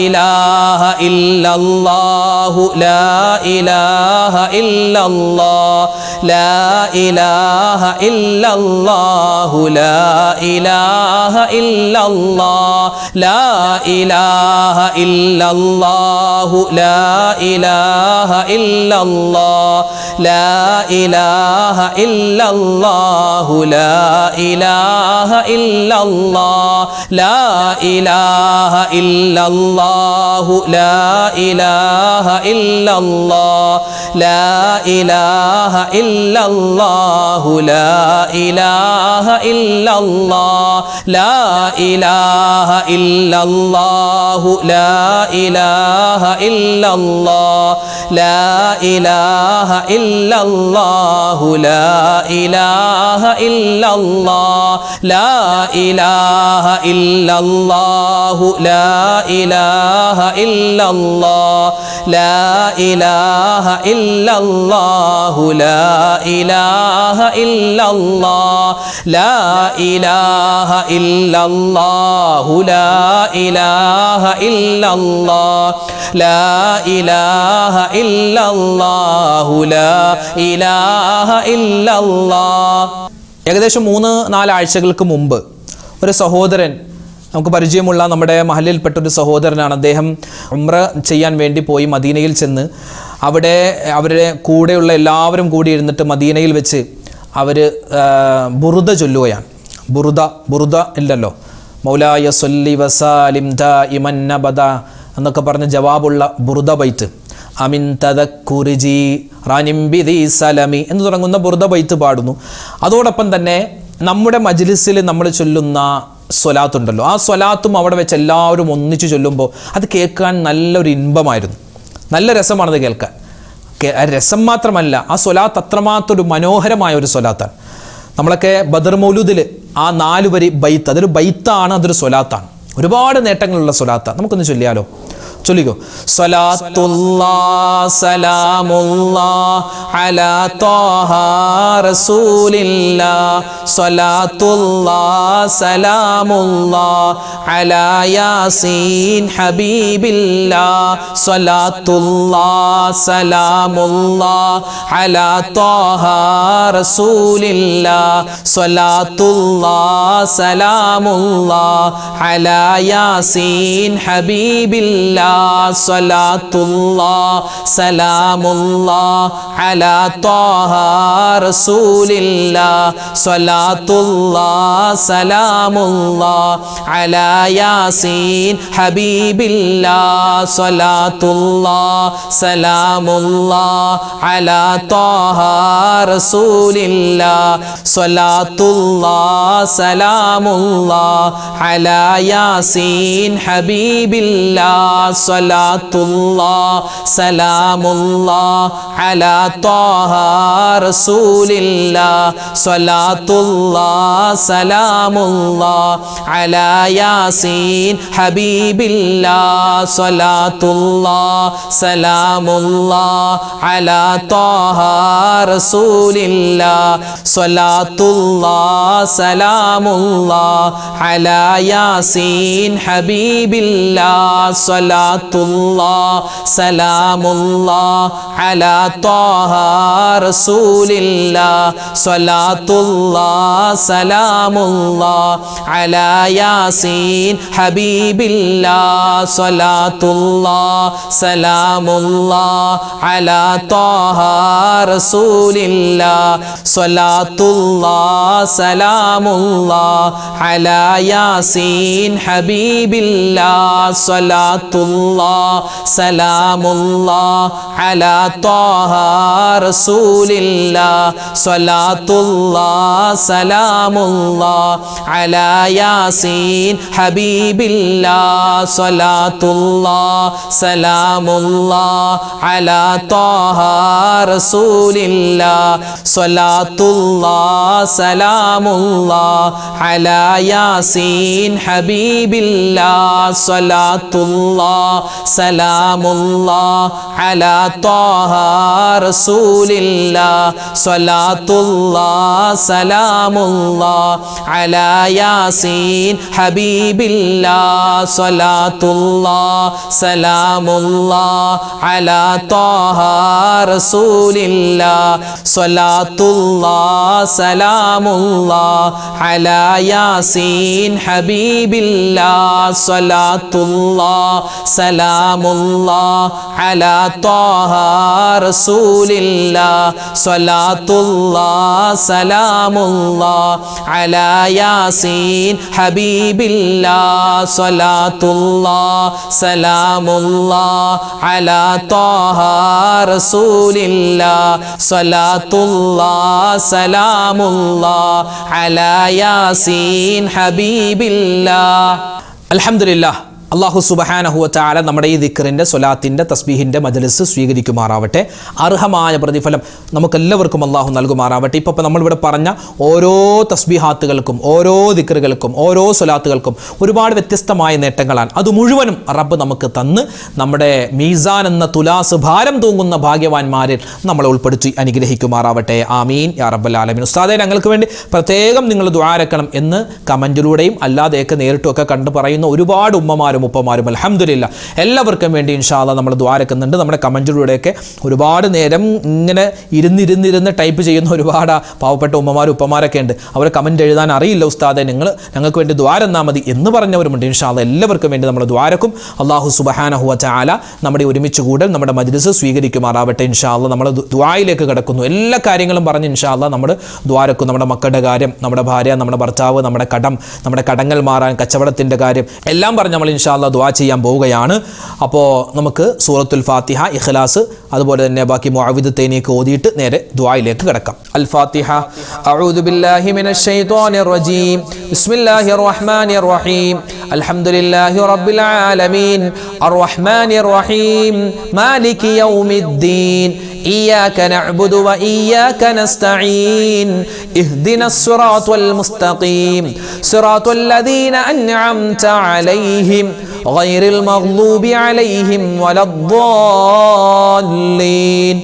ഇലാഹ ഇല്ലല്ലാഹു ലാ ഇലാഹ ഇല്ലല്ലാഹ് ലാ ഇലാഹ ഇല്ലല്ലാഹു ലാ ഇലാഹ ഇല്ലല്ലാഹ് ലാ ഇലാഹ ഇല്ലല്ലാഹു ലാ ഇലാഹ ഇല്ലല്ലാഹ് ലാ ഇലാഹ ഇല്ലല്ലാഹു ലാ ഇലാഹ ഇല്ലല്ലാഹ് ലാ ഇലാഹ ഇല്ലല്ലാഹു ലാ ഇലാഹ ഇല്ലല്ലാഹ് ലാ ഇലാഹ ഇല്ലല്ലാഹു ലാ ഇലാഹ ഇല്ലല്ലാഹ് ലാ ഇലാഹ ഇല്ലല്ലാഹു ലാ ഇലാഹ ഇല്ലല്ലാഹ് ലാ ഇലാഹ ഇല്ലല്ലാഹു ലാ ഇലാഹ ഇല്ലല്ലാഹ് ലാ ഇലാഹ ഇല്ലല്ലാഹു ലാ ഇലാഹ ഇല്ലല്ലാഹ് ലാ ഇലാഹ ഇല്ലല്ലാഹു ലാ ഇലാഹ ഇല്ലല്ലാഹ് ലാ ഇലാഹ ഇല്ലല്ലാഹു ലാ ഇലാഹ ഇല്ലല്ലാഹ് ലാ ഇലാഹ ഇല്ലല്ലാഹു ലാ ഇലാഹ ഇല്ലല്ലാഹ്. ഏകദേശം 3-4 ആഴ്ചകൾക്ക് മുമ്പ് ഒരു സഹോദരൻ, നമുക്ക് പരിചയമുള്ള നമ്മുടെ മഹലിൽപ്പെട്ട ഒരു സഹോദരനാണ്. അദ്ദേഹം ഉംറ ചെയ്യാൻ വേണ്ടി പോയി മദീനയിൽ ചെന്ന് അവിടെ അവരുടെ കൂടെയുള്ള എല്ലാവരും കൂടി ഇരുന്നിട്ട് മദീനയിൽ വെച്ച് അവർ ബുറുദ ചൊല്ലുകയാണ്. ബുറുദ ഇല്ലല്ലോ, മൗലായ സല്ലി വസാലിം ദായിമൻ അബദ എന്നൊക്കെ പറഞ്ഞ് ജവാബുള്ള ബുറുദ ബൈത്ത്, അമിൻ തദക്കുരിജി റാനിം ബിദി സലമി എന്ന് തുടങ്ങുന്ന ബുറുദ ബൈത്ത് പാടുന്നു. അതോടൊപ്പം തന്നെ നമ്മുടെ മജ്ലിസിൽ നമ്മൾ ചൊല്ലുന്ന സ്വലാത്തുണ്ടല്ലോ, ആ സ്വലാത്തും അവിടെ വെച്ച് എല്ലാവരും ഒന്നിച്ച് ചൊല്ലുമ്പോൾ അത് കേൾക്കാൻ നല്ലൊരു ഇൻപമായിരുന്നു. നല്ല രസമാണത് കേൾക്കാൻ. രസം മാത്രമല്ല, ആ സ്വലാത്ത് അത്രമാത്രം ഒരു മനോഹരമായ ഒരു സ്വലാത്താണ്. നമ്മളൊക്കെ ബദർ മൗലൂദിൽ ആ 4 വരി ബൈത്ത്, അതൊരു ബൈത്താണ്, അതൊരു സ്വലാത്താണ്. ഒരുപാട് നേട്ടങ്ങളുള്ള സ്വലാത്താണ്. നമുക്കൊന്ന് ചൊല്ലിയാലോ? ചൊല്ലിക്കോ. സ്വലാത്തുല്ലാഹ് സലാമുല്ലാഹ് അലാ ത്വാഹ റസൂലില്ലാഹ് സ്വലാത്തുല്ലാഹ് സലാമുല്ലാഹ് അലാ യാസീൻ ഹബീബില്ലാഹ് സ്വലാത്തുല്ലാഹ് സലാമുല്ലാഹ് അലാ ത്വാഹ റസൂലില്ലാഹ് സ്വലാത്തുല്ലാഹ് സലാമുല്ലാഹ് അലാ യാസീൻ ഹബീബില്ലാഹ് സ്വലാത്തുല്ലാഹ് സലാമുല്ലാഹ് അലാ ത്വാഹ റസൂലില്ലാഹ് സ്വലാത്തുല്ലാഹ് സലാമുല്ലാഹ് അലാ യാസീൻ ഹബീബില്ലാഹ് സ്വലാത്തുല്ലാഹ് സലാമുല്ലാഹ് അലാ ത്വാഹ റസൂലില്ലാഹ് സ്വലാത്തുല്ലാഹ് സലാമുല്ലാഹ് അലാ യാസീൻ ഹബീബില്ലാഹ് സ്വലാത്തുല്ലാഹ് സലാമുല്ലാഹ് അലാ ത്വാഹ റസൂലില്ലാഹ് സ്വലാത്തുല്ലാഹ് സലാമുല്ലാഹ് അലാ യാസീൻ ഹബീബില്ലാഹ് സ്വലാത്തുല്ലാഹ് സലാമുല്ലാഹ് അലാ ത്വാഹ റസൂലില്ലാഹ് സ്വലാത്തുല്ലാഹ് സലാമുല്ലാഹ് അലാ യാസീൻ ഹബീബില്ലാഹ് സ്വലാത്തുല്ലാഹ് സലാമുല്ലാഹ് അലാ ത്വാഹ റസൂലില്ലാഹ് സ്വലാത്തുല്ലാഹ് സലാമുല്ലാഹ് അലാ യാസീൻ ഹബീബില്ലാഹ് സ്വലാത്തുല്ലാഹ് സലാമുല്ലാഹ് അലാ ത്വാഹ റസൂലില്ലാഹ് സ്വലാത്തുല്ലാഹ് സലാമുല്ലാഹ് അലാ യാസീൻ ഹബീബില്ലാഹ് സ്വലാത്തുല്ലാഹ് സലാമുല്ലാഹ് അലാ ത്വാഹ റസൂലില്ലാഹ് സ്വലാത്തുല്ലാഹ് സലാമുല്ലാഹ് അലാ യാസീൻ ഹബീബില്ലാഹ് സ്വലാത്തുല്ലാഹ് സലാമുല്ലാഹ് അലാ ത്വാഹ റസൂലില്ലാഹ് സ്വലാത്തുല്ലാഹ് സലാമുല്ലാഹ് അലാ യാസീൻ ഹബീബില്ലാഹ് സ്വലാത്തുല്ലാഹ് സലാമുല്ലാഹ് അലാ ത്വാഹ റസൂലില്ലാഹ് സ്വലാത്തുല്ലാഹ് സലാമുല്ലാഹ് അലാ യാസീൻ ഹബീബില്ലാഹ് സ്വലാത്തുല്ലാഹ് സലാമുല്ലാഹ് അലാ ത്വാഹ റസൂലില്ലാഹ് സ്വലാത്തുല്ലാഹ് സലാമുല്ലാഹ് അലാ യാസീൻ ഹബീബില്ലാഹ് സ്വലാത്തുല്ലാഹ് സലാമുല്ലാഹ് അലാ ത്വാഹ റസൂലില്ലാഹ് സ്വലാത്തുല്ലാഹ് സലാമുല്ലാഹ് അലാ യാസീൻ ഹബീബില്ലാഹ് സ്വലാത്തുല്ലാഹ് സലാമുല്ലാഹ് അലാ ത്വാഹ റസൂലില്ലാഹ് സ്വലാത്തുല്ലാഹ് സലാമുല്ലാഹ് അലാ യാസീൻ ഹബീബില്ലാഹ്. അൽഹംദുലില്ലാഹ്. അല്ലാഹു സുബ്ഹാനഹു വ തആല നമ്മുടെ ഈ ദിക്റിൻ്റെ സ്വലാത്തിൻ്റെ തസ്ബീഹിൻ്റെ മജ്ലിസ് സ്വീകരിക്കുമാറാവട്ടെ. അർഹമായ പ്രതിഫലം നമുക്കെല്ലാവർക്കും അല്ലാഹു നൽകുമാറാവട്ടെ. ഇപ്പോൾ നമ്മളിവിടെ പറഞ്ഞ ഓരോ തസ്ബീഹാത്തുകൾക്കും ഓരോ ദിക്റുകൾക്കും ഓരോ സ്വലാത്തുകൾക്കും ഒരുപാട് വ്യത്യസ്തമായ നേട്ടങ്ങളാണ്. അത് മുഴുവനും റബ്ബ് നമുക്ക് തന്ന് നമ്മുടെ മീസാൻ എന്ന തുലാസ് ഭാരം തൂങ്ങുന്ന ഭാഗ്യവാന്മാരിൽ നമ്മളെ ഉൾപ്പെടുത്തി അനുഗ്രഹിക്കുമാറാവട്ടെ. ആമീൻ യാ റബ്ബൽ ആലമീൻ. ഉസ്താദേ, ഞങ്ങൾക്ക് വേണ്ടി പ്രത്യേകം നിങ്ങൾ ദുആരക്കണം എന്ന് കമൻറ്റിലൂടെയും അല്ലാതെയൊക്കെ നേരിട്ടുമൊക്കെ കണ്ടു പറയുന്ന ഒരുപാട് ഉമ്മമാരും ഉപ്പമാരും അൽഹംദുലില്ലാ എല്ലാവർക്കും വേണ്ടി ഇൻഷാ അല്ലാഹ് നമ്മൾ ദുആരക്കുന്നുണ്ട്. നമ്മുടെ കമൻറ്റിലൂടെയൊക്കെ ഒരുപാട് നേരം ഇങ്ങനെ ഇരുന്നിരുന്ന് ടൈപ്പ് ചെയ്യുന്ന ഒരുപാട് പാവപ്പെട്ട ഉമ്മമാരും ഉപ്പമാരൊക്കെ ഉണ്ട്. അവർ കമൻറ്റ് എഴുതാൻ അറിയില്ല ഉസ്താദെ, ഞങ്ങൾക്ക് വേണ്ടി ദുആരന്നാ മതി എന്ന് പറഞ്ഞവരുമുണ്ട്. ഇൻഷാ അല്ലാഹ് എല്ലാവർക്കും വേണ്ടി നമ്മൾ ദുആരക്കും. അല്ലാഹു സുബ്ഹാനഹു വ തആല നമ്മുടെ ഒരുമിച്ച് കൂടൽ നമ്മുടെ മജ്ലിസ് സ്വീകരിക്കുമാറാവട്ടെ. ഇൻഷാ അല്ലാഹ് നമ്മൾ ദുആയിലേക്ക് കടക്കുന്നു. എല്ലാ കാര്യങ്ങളും പറഞ്ഞ് ഇൻഷാ അല്ലാഹ് നമ്മൾ ദുആരക്കും. നമ്മുടെ മക്കളുടെ കാര്യം, നമ്മുടെ ഭാര്യ, നമ്മുടെ ഭർത്താവ്, നമ്മുടെ കടങ്ങൾ മാറാൻ, കച്ചവടത്തിൻ്റെ കാര്യം എല്ലാം പറഞ്ഞ് നമ്മൾ ഇൻഷാ അല്ലാഹ് ദുആ ചെയ്യാൻ പോവുകയാണ്. അപ്പോൾ നമുക്ക് സൂറത്തുൽ ഫാത്തിഹ, ഇഖ്ലാസ്, അതുപോലെ തന്നെ ബാക്കി മുഅവ്വിദത്തൈനിയൊക്കെ ഓതിയിട്ട് നേരെ ദുആയിലേക്ക് കടക്കാം. അൽ ഫാത്തിഹ. അഊദു ബില്ലാഹി മിനശ് ശൈത്വാനിർ റജീം. ബിസ്മില്ലാഹിർ റഹ്മാനിർ റഹീം. അൽഹംദുലില്ലാഹി റബ്ബിൽ ആലമീൻ അർറഹ്മാനിർ റഹീം മാലികി യൗമിദ്ദീൻ إياك نعبد وإياك نستعين اهدنا الصراط المستقيم صراط الذين أنعمت عليهم غير المغضوب عليهم ولا الضالين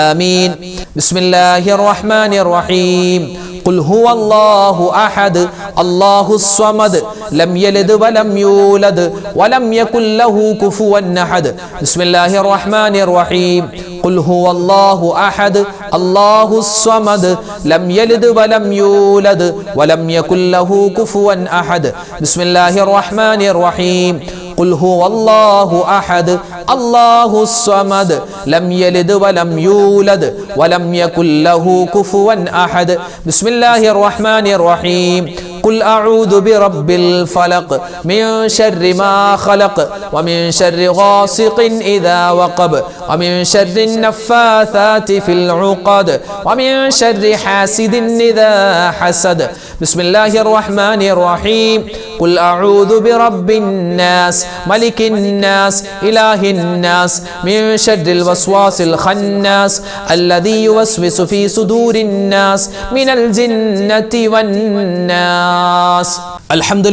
آمين. بسم الله الرحمن الرحيم. قل هو الله أحد الله الصمد لم يلد ولم يولد ولم يكن له كفوا أحد. بسم الله الرحمن الرحيم. قل هو الله أحد الله الصمد لم يلد ولم يولد ولم يكن له كفوا أحد. بسم الله الرحمن الرحيم. قل هو الله أحد الله الصمد لم يلد ولم يولد ولم يكن له كفوا أحد. بسم الله الرحمن الرحيم. قل أعوذ برب الفلق من شر ما خلق ومن شر غاسق إذا وقب ومن شر النفاثات في العقد ومن شر حاسد إذا حسد. بسم الله الرحمن الرحيم. قل أعوذ برب الناس ملك الناس إله الناس من شر الوسواس الخناس الذي يوسوس في صدور الناس من الجنة والناس. الحمد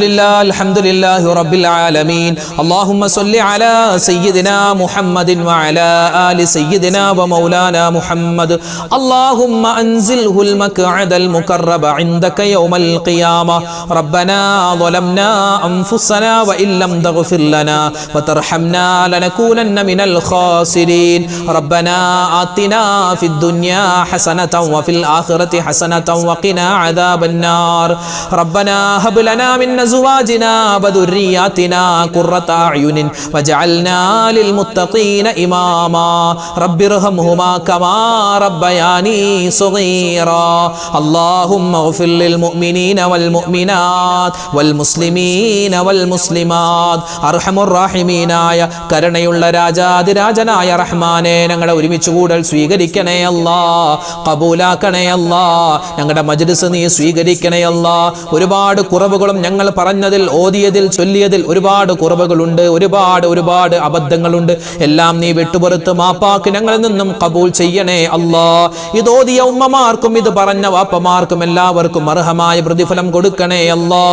لله رب العالمين. اللهم صل على سيدنا محمد وعلى آل سيدنا ومولانا محمد. اللهم أنزله المقعد المقرب عندك يوم القيامة. ربنا ظلمنا أنفسنا وإن لم تغفر لنا وترحمنا لنكونن من الخاسرين. ربنا آتنا في الدنيا حسنة وفي الآخرة حسنة وقنا عذاب النار. ربنا هب لنا من أزواجنا وذرياتنا قرة أعين واجعلنا للمتقين إماما. رب ارحمهما كما ربياني صغيرا. اللهم اغفر للمؤمنين والمؤمنات والمسلمين മുസ്ലിമീന വൽ മുസ്ലിമാത്. അർഹമുർ റഹീമീനായ കരുണയുള്ള രാജാതിരാജനായ റഹ്മാനെ, ഞങ്ങളുടെ ഒരുമിച്ച് കൂടൽ സ്വീകരിക്കണേ അല്ലാ, ഖബൂലാക്കണേ അല്ലാ. ഞങ്ങളുടെ മജ്ലിസ് നീ സ്വീകരിക്കണേ അല്ലാ. ഒരുപാട് കുറവുകളും ഞങ്ങൾ പറഞ്ഞതിൽ, ഓതിയതിൽ, ചൊല്ലിയതിൽ ഒരുപാട് കുറവുകളുണ്ട്, ഒരുപാട് അബദ്ധങ്ങളുണ്ട്. എല്ലാം നീ വിട്ടുപുറത്ത് മാപ്പാക്കി ഞങ്ങളിൽ നിന്നും ഖബൂൽ ചെയ്യണേ അല്ലാ. ഇത് ഓതിയ ഉമ്മമാർക്കും ഇത് പറഞ്ഞ വാപ്പമാർക്കും എല്ലാവർക്കും അർഹമായ പ്രതിഫലം കൊടുക്കണേ അല്ലാ.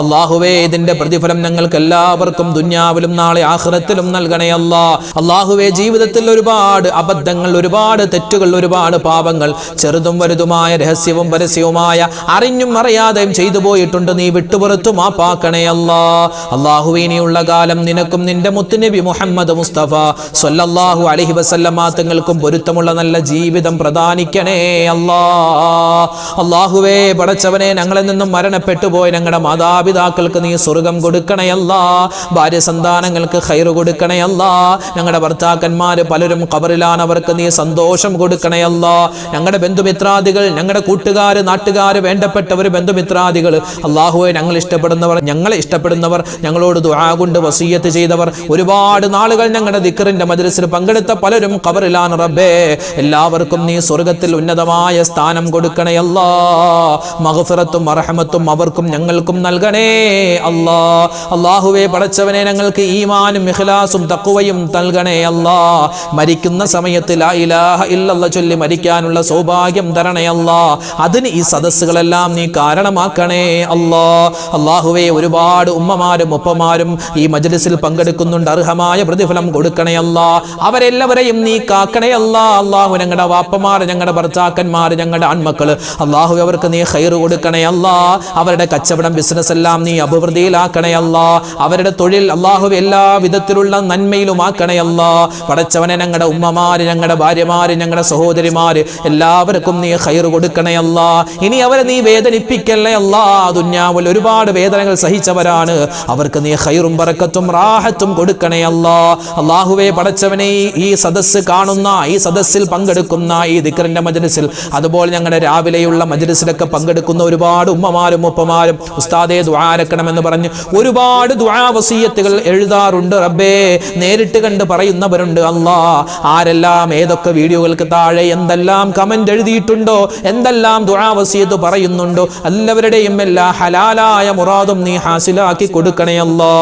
അല്ലാഹുവേ, ഇതിന്റെ പ്രതിഫലം ഞങ്ങൾക്ക് എല്ലാവർക്കും ദുനിയാവിലും നാളെ ആഖിറത്തിലും നൽകണേ അല്ലാ. അല്ലാഹുവേ, ജീവിതത്തിൽ ഒരുപാട് അബദ്ധങ്ങൾ, ഒരുപാട് തെറ്റുകൾ, ഒരുപാട് പാപങ്ങൾ, ചെറുതും വലുതുമായ, രഹസ്യവും പരസ്യവുമായ, അറിഞ്ഞും അറിയാതെയും ചെയ്തു പോയിട്ടുണ്ട്. നീ വിട്ടുപുറത്തു മാപ്പാക്കണേ അല്ലാ. അല്ലാഹുവേ, ഇനിയുള്ള കാലം നിനക്കും നിന്റെ മുത്തുനബി മുഹമ്മദ് മുസ്തഫ സ്വല്ലല്ലാഹു അലൈഹി വസല്ലമ തങ്ങൾക്കും പൊരുത്തമുള്ള നല്ല ജീവിതം പ്രദാനിക്കണേ അല്ലാ. അല്ലാഹുവേ, പടച്ചവനെ, ഞങ്ങളിൽ നിന്നും മരണപ്പെട്ടു പോയ ഞങ്ങളുടെ മാതാപിതാക്കൾക്ക് നീ സ്വർഗം കൊടുക്കണയല്ലാ. ഭാര്യ സന്താനങ്ങൾക്ക് ഖൈറ് കൊടുക്കണയല്ലാ. ഞങ്ങളുടെ ഭർത്താക്കന്മാര് പലരും ഖബറിലാണ്, അവർക്ക് നീ സന്തോഷം കൊടുക്കണയല്ലാ. ഞങ്ങളുടെ ബന്ധുമിത്രാദികൾ, ഞങ്ങളുടെ കൂട്ടുകാര്, നാട്ടുകാര്, വേണ്ടപ്പെട്ടവർ, ബന്ധുമിത്രാദികൾ, അല്ലാഹുവേ, ഞങ്ങളെ ഇഷ്ടപ്പെടുന്നവർ, ഞങ്ങളോട് ദുആ കൊണ്ട് വസിയ്യത്ത് ചെയ്തവർ, ഒരുപാട് നാളുകൾ ഞങ്ങളുടെ ദിക്റിന്റെ മജ്ലിസിൽ പങ്കെടുത്ത പലരും ഖബറിലാണ് റബ്ബേ. എല്ലാവർക്കും നീ സ്വർഗത്തിൽ ഉന്നതമായ സ്ഥാനം കൊടുക്കണയല്ലാ. മഗ്ഫിറത്തും റഹ്മത്തും അവർക്കും ഞങ്ങൾക്കും നൽകണേ അല്ലാ. അല്ലാഹുവേ, പടച്ചവനെ, ഞങ്ങൾക്ക് ഈമാനും ഇഖ്ലാസും തഖ്വയും നൽകണേ അല്ലാ. മരിക്കുന്ന സമയത്ത് ലാ ഇലാഹ ഇല്ലല്ലാഹ് ചൊല്ലി മരിക്കാനുള്ള സൗഭാഗ്യം തരണേ അല്ലാ. അതിന് ഈ സദസ്സുകളെല്ലാം നീ കാരണമാക്കണേ അല്ലാ. അല്ലാഹുവേ, ഒരുപാട് ഉമ്മമാരും ഉപ്പമാരും ഈ മജ്ലിസിൽ പങ്കെടുക്കുന്നുണ്ട്. അർഹമായ പ്രതിഫലം കൊടുക്കണേ അല്ലാ. അവരെല്ലാവരെയും നീ കാക്കണേ അല്ലാ. അല്ലാഹു, ഞങ്ങളുടെ വാപ്പമാർ, ഞങ്ങളുടെ ഭർത്താക്കന്മാർ, ഞങ്ങളുടെ ആൺമക്കൾ, അല്ലാഹു, അവർക്ക് നീ ഖൈറ് കൊടുക്കണേ അല്ലാ. അവരുടെ കച്ചവടം, ബിസിനസ് എല്ലാം നീ അഭിവൃദ്ധിയിലാക്കണേ അല്ലാ. അവരുടെ തൊഴിൽ, അല്ലാഹു, എല്ലാ വിധത്തിലുള്ള നന്മയിലുമാക്കണേ അല്ലാ. പടച്ചവനെ, ഞങ്ങളുടെ ഉമ്മമാര്, ഞങ്ങളുടെ ഭാര്യമാര്, ഞങ്ങളുടെ സഹോദരിമാര്, എല്ലാവർക്കും നീ ഖൈറ് കൊടുക്കണേ അല്ലാ. ഇനി അവരെ നീ വേദനിപ്പിക്കല്ലേ അല്ലാ. ദുനിയാവിൽ ഒരുപാട് വേദനകൾ സഹിച്ചവരാണ്, അവർക്ക് നീ ഖൈറും ബറക്കത്തും റാഹത്തും കൊടുക്കണേ അല്ലാ. അല്ലാഹുവേ, പടച്ചവനെ, ഈ സദസ്സ് കാണുന്ന, ഈ സദസ്സിൽ പങ്കെടുക്കുന്ന, ഈ ദിക്റിന്റെ മജ്ലിസിൽ, അതുപോലെ ഞങ്ങളുടെ രാവിലെയുള്ള മജ്ലിസിലൊക്കെ പങ്കെടുക്കുന്ന ഒരുപാട് ഉമ്മമാരും ഉപ്പമാരും ഉസ്താദേ ദുആരക്കണമെന്ന് പറഞ്ഞ് ഒരുപാട് ദുആ വസിയ്യത്തുകൾ എഴുതാറുണ്ട് റബ്ബേ. നേരിട്ട് കണ്ട് പറയുന്നവരുണ്ട് അല്ലാ. ആരെല്ലാം ഏതൊക്കെ വീഡിയോകൾക്ക് താഴെ എന്തെല്ലാം കമന്റ് എഴുതിയിട്ടുണ്ടോ, എന്തെല്ലാം ദുആ വസിയ്യത്ത് പറയുന്നുണ്ടോ, എല്ലാവരുടെയും എല്ലാ ഹലാലായ മുറാദും നീ ഹാസിലാക്കി കൊടുക്കണേ അല്ലാ.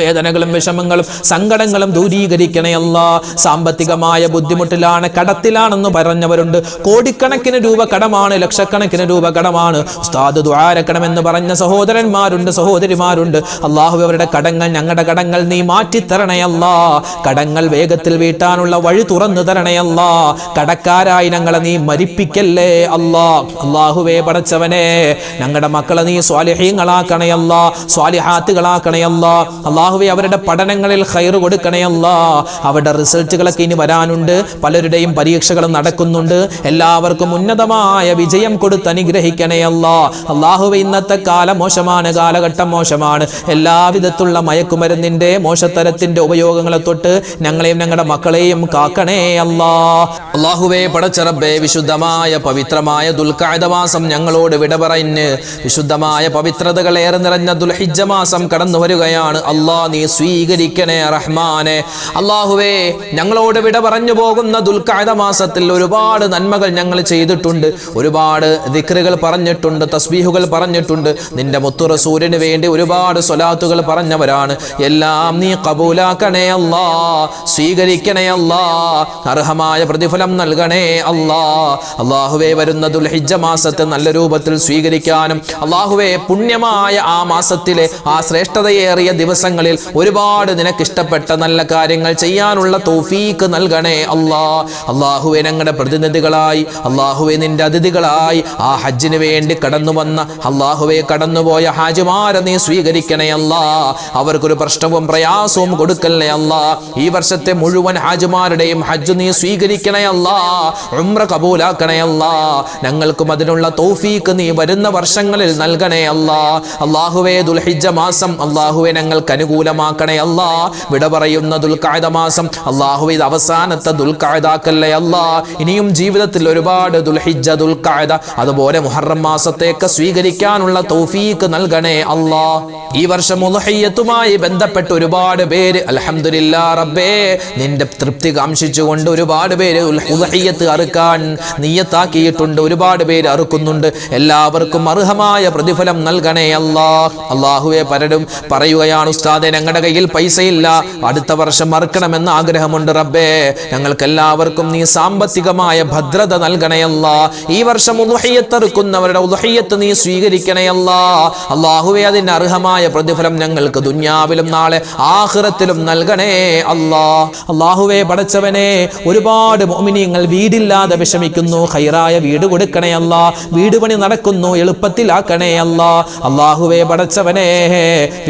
വേദനകളും വിഷമങ്ങളും സങ്കടങ്ങളും ദൂരീകരിക്കണേ അല്ലാ. സാമ്പത്തികമായ ബുദ്ധിമുട്ടിലാണ്, കടത്തിലാണെന്ന് പറഞ്ഞവരുണ്ട്. കോടിക്കണക്കിന് രൂപ കടമാണ്, ലക്ഷക്കണക്കിന് രൂപ കടമാണ്. ഉസ്താദ് ദുആരക്കണമെന്ന് പറഞ്ഞ സഹോദരന്മാരുണ്ട്, സഹോദരിമാരുണ്ട്. അല്ലാഹു, അവരുടെ കടങ്ങൾ, ഞങ്ങളുടെ കടങ്ങൾ നീ മാറ്റിത്തരണേ അല്ലാ. കടങ്ങൾ വേഗത്തിൽ വീട്ടാനുള്ള വഴി തുറന്നു തരണേ അല്ലാ. കടക്കാരായി ഞങ്ങളെ നീ മരിപ്പിക്കല്ലേ അല്ലാ. അല്ലാഹുവേ, പടച്ചവനെ, ഞങ്ങളുടെ മക്കളെ നീ സ്വാലിഹീങ്ങളാക്കണേ അല്ലാ, സ്വാലിഹാത്തുകളാക്കണേ അല്ലാ. അല്ലാഹുവേ, അവരുടെ പഠനങ്ങളിൽ ഖൈറ് കൊടുക്കണേ അല്ലാ. അവരുടെ റിസൾട്ടുകളൊക്കെ ഇനി വരാനുണ്ട്, പലരുടെയും പരീക്ഷകൾ നടക്കുന്നുണ്ട്. എല്ലാവർക്കും ഉന്നതമായ വിജയം കൊടുത്ത് അനുഗ്രഹിക്കണേ അല്ലാ. അല്ലാഹുവേ, ഇന്നത്തെ കാലം മോശമാണ്, കാലഘട്ടം മോശമാണ്. എല്ലാവിധത്തിലുള്ള മയക്കുമരുന്നിന്റെ, മോശത്തരത്തിന്റെ ഉപയോഗങ്ങളെ തൊട്ട് ഞങ്ങളെയും ഞങ്ങളുടെ മക്കളെയും കാക്കണേ അല്ലാ. അല്ലാഹുവേ, പടച്ച റബ്ബേ, വിശുദ്ധമായ പവിത്രമായ ദുൽഖഅദ മാസം ഞങ്ങളോട് വിട പറഞ്ഞ് വിശുദ്ധമായ പവിത്രതകൾ ഏറെ നിറഞ്ഞ ദുൽഹിജ്ജ മാസം കടന്നു വരികയാണ്. അല്ലാ, നീ സ്വീകരിക്കണേ റഹ്മാനെ. അല്ലാഹുവേ, ഞങ്ങളോട് വിട പറഞ്ഞു പോകുന്ന ദുൽഖഅദ മാസത്തിൽ ഒരുപാട് നന്മകൾ ഞങ്ങൾ ചെയ്തിട്ടുണ്ട്, ഒരുപാട് ദിക്റുകൾ പറഞ്ഞിട്ടുണ്ട്, തസ്ബീഹുകൾ പറഞ്ഞിട്ടുണ്ട്, നിന്റെ മുത്തു റസൂലിന് വേണ്ടി ഒരുപാട് സ്വലാത്തുകൾ പറഞ്ഞവരാണ്. എല്ലാം നീ ഖബൂലാക്കണേ അല്ലാ, സ്വീകരിക്കണേ അല്ലാ, അർഹമായ പ്രതിഫലം നൽകണേ അല്ലാ. അല്ലാഹുവേ, വരുന്ന ദുൽഹിജ്ജ മാസത്തെ നല്ല രൂപത്തിൽ സ്വീകരിക്കാനും, അല്ലാഹുവേ, പുണ്യമായ ആ മാസത്തിലെ ആ ശ്രേഷ്ഠതയേറിയ ദിവസങ്ങളിൽ ഒരുപാട് നിനക്കിഷ്ടപ്പെട്ട നല്ല കാര്യങ്ങൾ ചെയ്യാനുള്ള തൗഫീഖ് നൽകണേ അല്ലാ. അല്ലാഹുവേ, ഞങ്ങളുടെ പ്രതിനിധികളായി, അല്ലാഹുവേ, നിന്റെ അതിഥികളായി ആ ഹജ്ജിന് വേണ്ടി കടന്നു വന്ന, അല്ലാഹുവേ, കടന്നുപോയ ഹാജിമാരെ നീ സ്വീകരിക്കണേ അല്ലാ. അവർക്കൊരു പ്രശ്നവും പ്രയാസവും കൊടുക്കല്ലേ അല്ലാ. ഈ വർഷത്തെ മുഴുവൻ ഹാജിമാരുടെയും ഹജ്ജ് നീ സ്വീകരിക്കണേ അല്ലാ. ഉംറ കബൂലാക്കണേ അല്ലാ. ഞങ്ങൾക്കും അതിനുള്ള തൗഫീഖ് നീ വരുന്ന വർഷങ്ങളിൽ നൽകണേ അല്ലാ. അല്ലാഹുവേ, ദുൽഹിജ്ജ മാസം അല്ലാഹുവേ ഞങ്ങൾക്ക് അനുകൂലമാക്കണേ അല്ലാ. വിട പറയുന്ന ദുൽഖഅദ മാസം അല്ലാഹുവേ, ഇത് അവസാനത്തെ ദുൽഖഅദാക്കല്ലേ അല്ലാ. ഇനിയും ജീവിതത്തിൽ ഒരുപാട് ദുൽഹിജ്ജ, ദുൽഖഅദ, അതുപോലെ മുഹറം മാസത്തേക്ക് സ്വീകരിക്കാനുള്ള തൗഫീഖ് നൽകണേ അല്ലാ. ഈ വർഷം ഉളുഹിയ്യത്തുമായി ബന്ധപ്പെട്ട് ഒരുപാട് പേര് അൽഹംദുലില്ലാ റബ്ബേ നിന്റെ തൃപ്തി കാംക്ഷിച്ചുകൊണ്ട് ഒരുപാട് പേര് ഉളുഹിയ്യത്ത് അറുക്കാൻ നിയ്യത്താക്കിയിട്ടുണ്ട്. ഒരുപാട് പേര് അറുക്കുന്നുണ്ട്. എല്ലാവർക്കും അർഹമായ പ്രതിഫലം നൽകണേ അല്ലാ. അല്ലാഹുവേ, പലരും പറയുകയാണ് ഉസ്താദേ ഞങ്ങളുടെ കയ്യിൽ പൈസയില്ല, അടുത്ത വർഷം അറുക്കണമെന്ന് ആഗ്രഹമുണ്ട് റബ്ബേ. ഞങ്ങൾക്ക് എല്ലാവർക്കും നീ സാമ്പത്തികമായ ഭദ്രത നൽകണേ അല്ലാ. ഈ വർഷം ഉളുഹിയ്യത്ത് അറുക്കുന്നവരുടെ ഉളുഹിയ്യത്ത് നീ സ്വീകരിക്കണേ അല്ലാ. അല്ലാഹുവേ, അതിന് അർഹമായ പ്രതിഫലം ഞങ്ങൾക്ക് ദുനിയാവിലും നാളെ ആഖിറത്തിലും നൽകണേ അല്ലാ. അല്ലാഹുവേ പടച്ചവനെ, ഒരുപാട് മുഅ്മിനീങ്ങൾ വീടില്ലാതെ വിഷമിക്കുന്നു. ഖൈറായ വീട് കൊടുക്കണേ അല്ലാ. വീട് പണി നടക്കുന്നു, എളുപ്പത്തിലാക്കണേ അല്ലാ. അല്ലാഹുവേ പടച്ചവനെ,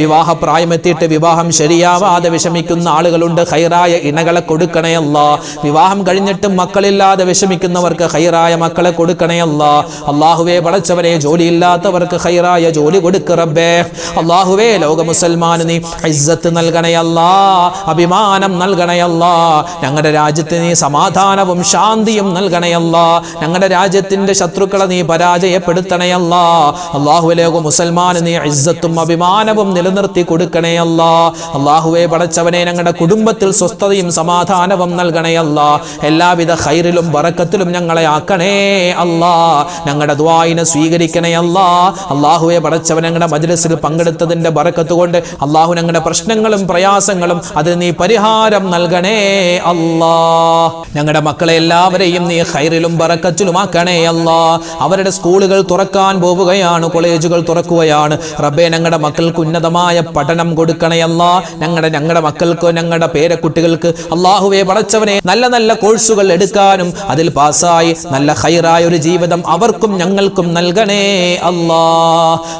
വിവാഹ പ്രായമെത്തിയിട്ട് വിവാഹം ശരിയാവാതെ വിഷമിക്കുന്ന ആളുകളുണ്ട്. ഖൈറായ ഇണകളെ കൊടുക്കണേ അല്ലാ. വിവാഹം കഴിഞ്ഞിട്ടും മക്കളില്ലാതെ വിഷമിക്കുന്നവർക്ക് ഖൈറായ മക്കളെ കൊടുക്കണേ അല്ലാ. അല്ലാഹുവേ പടച്ചവനെ, ജോലിയില്ലാത്തവർക്ക് ഖൈറായ ജോലി കൊടുക്ക് റബ്ബേ. അല്ലാഹുവേ, ലോക മുസൽമാന് നീ ഇസ്സത്ത് നൽകണേ അല്ലാ, അഭിമാനം നൽകണേ അല്ലാ. ഞങ്ങളുടെ രാജ്യത്തിന് നീ സമാധാനവും ശാന്തിയും നൽകണേ അല്ലാ. ഞങ്ങളുടെ രാജ്യത്തിന്റെ ശത്രുക്കളെ നീ പരാജയപ്പെടുത്തണേ അല്ലാ. അല്ലാഹുവേ, ലോക മുസൽമാന് നീ ഇസ്സത്തും അഭിമാനവും നിലനിർത്തി കൊടുക്കണേ അല്ലാ. അല്ലാഹുവേ പടച്ചവനെ, ഞങ്ങളുടെ കുടുംബത്തിൽ സ്വസ്ഥതയും സമാധാനവും നൽകണേ അല്ലാ. എല്ലാവിധ ഖൈറിലും ബറക്കത്തിലും ഞങ്ങളെ ആക്കണേ അല്ലാ. ഞങ്ങളുടെ ദുആഇനെ സ്വീകരിക്കണേ അല്ലാ. അല്ലാഹുവേ പടച്ചവൻ, ഞങ്ങളുടെ മജ്ലിസിൽ പങ്കെടുത്തതിന്റെ ബറക്കത്ത് കൊണ്ട് അല്ലാഹു ഞങ്ങളുടെ പ്രശ്നങ്ങളും പ്രയാസങ്ങളും അതിന് നീ പരിഹാരം നൽകണേ അല്ലാ. ഞങ്ങളുടെ മക്കളെ എല്ലാവരെയും നീ ഖൈറിലും ബറക്കത്തിലും ആക്കണേ അല്ലാ. അവരുടെ സ്കൂളുകൾ തുറക്കാൻ പോവുകയാണ്, കോളേജുകൾ തുറക്കുകയാണ് റബ്ബേ. ഞങ്ങളുടെ മക്കൾക്ക് ഉന്നതമായ പഠനം കൊടുക്കണേ അല്ലാ. ഞങ്ങളുടെ മക്കൾക്ക്, ഞങ്ങളുടെ പേരക്കുട്ടികൾക്ക് അല്ലാഹുവേ പടച്ചവനെ, നല്ല നല്ല കോഴ്സുകൾ എടുക്കാനും അതിൽ പാസ്സായി നല്ല ഖൈറായ ഒരു ജീവിതം അവർക്കും ഞങ്ങൾക്കും നൽകണേ അല്ലാ.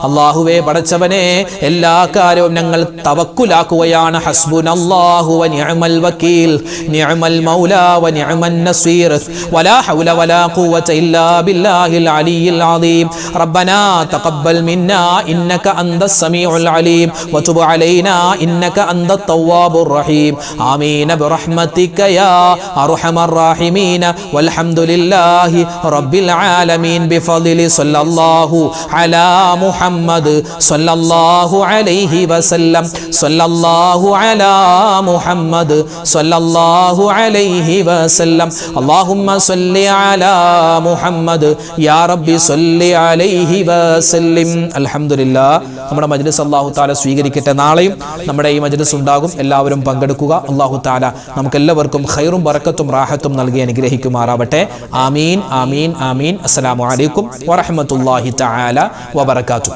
അല്ലാഹുവേ പടച്ചവനെ, എല്ലാ കാര്യവും ഞങ്ങൾ തവക്കുലാക്കുകയാണ്. ഹസ്ബുനല്ലാഹു വ നിഅമൽ വകീൽ, നിഅമൽ മൗലാ വ നിഅമൻ നസീർ, വലാ ഹൗല വലാ ഖുവത ഇല്ലാ ബില്ലാഹിൽ അലിയിൽ അദീം. റബ്ബനാ തഖബ്ബൽ മിന്നാ ഇന്നക അന്തസ് സമീഉൽ അലീം വതുബ് അലൈനാ ഇന്നക അന്തത് തവ്വാബുർ റഹീം. ആമീൻ ബിറഹ്മതിക യാ അർഹമർ റഹീമീൻ. വൽഹംദുലില്ലാഹി റബ്ബിൽ ആലമീൻ. ബിഫദ്ലി സ്വല്ലല്ലാഹു അലാ മുഹമ്മദ് സ്വല്ലല്ലാഹു അലൈഹി വസല്ലം. സ്വല്ലല്ലാഹു അലാ മുഹമ്മദ് സ്വല്ലല്ലാഹു അലൈഹി വസല്ലം. അല്ലാഹുമ്മ സ്വല്ലി അലാ മുഹമ്മദ് യാ റബ്ബി സ്വല്ലി അലൈഹി വസല്ലം. അൽഹംദുലില്ലാഹ്, നമ്മുടെ മജ്ലിസ് അല്ലാഹു തആല സ്വീകരിക്കട്ടെ. നാളെയും നമ്മുടെ ഈ മജ്ലിസ് ഉണ്ടാകും. എല്ലാവരും പങ്കെടുക്കുക. അല്ലാഹു തആല നമുക്ക് എല്ലാവർക്കും ഖൈറും ബറക്കത്തും റാഹത്തും നൽകി അനുഗ്രഹിക്കുമാറാവട്ടെ. ആമീൻ ആമീൻ ആമീൻ. അസ്സലാമു അലൈക്കും വറഹ്മത്തുള്ളാഹി തആല വബറകാതുഹു.